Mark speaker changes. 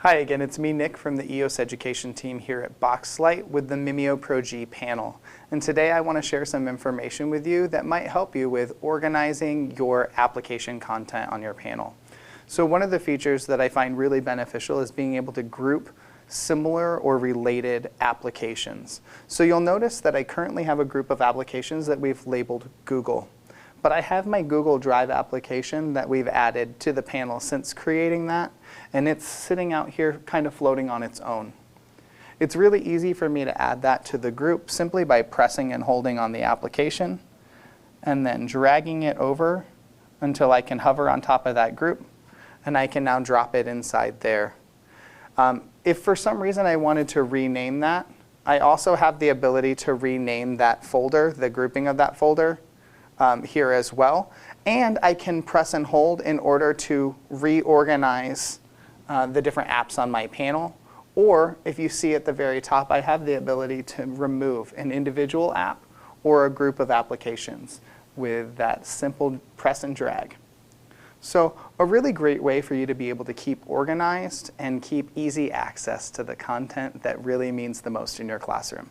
Speaker 1: Hi again, it's me, Nick, from the EOS Education team here at Boxlight with the MimioPro G panel. And today I want to share some information with you that might help you with organizing your application content on your panel. So one of the features that I find really beneficial is being able to group similar or related applications. So you'll notice that I currently have a group of applications that we've labeled Google. But I have my Google Drive application that we've added to the panel since creating that, and it's sitting out here kind of floating on its own. It's really easy for me to add that to the group simply by pressing and holding on the application and then dragging it over until I can hover on top of that group, and I can now drop it inside there. If for some reason I wanted to rename that, I also have the ability to rename that folder, the grouping of that folder, here as well. And I can press and hold in order to reorganize the different apps on my panel. Or if you see at the very top, I have the ability to remove an individual app or a group of applications with that simple press and drag. So a really great way for you to be able to keep organized and keep easy access to the content that really means the most in your classroom.